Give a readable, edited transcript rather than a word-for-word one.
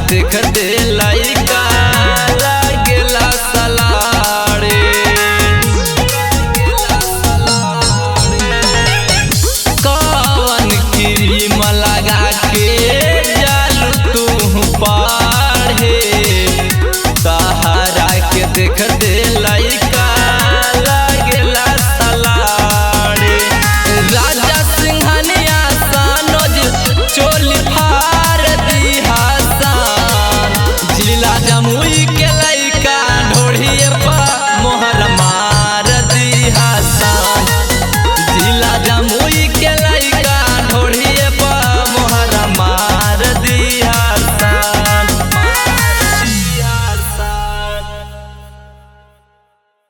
देख दे लइका लागेला सलाड़े। कवन क्रीम लगा के जालू तू पढ़े, सहारा के देख दे लइका लागेला सलाड़े। राजा सिंघनिया सानोज चोली फार दी हसन, जिला जमुई के लइका ढोढ़िए पर मोहर मार दी हसन, जिला जमुई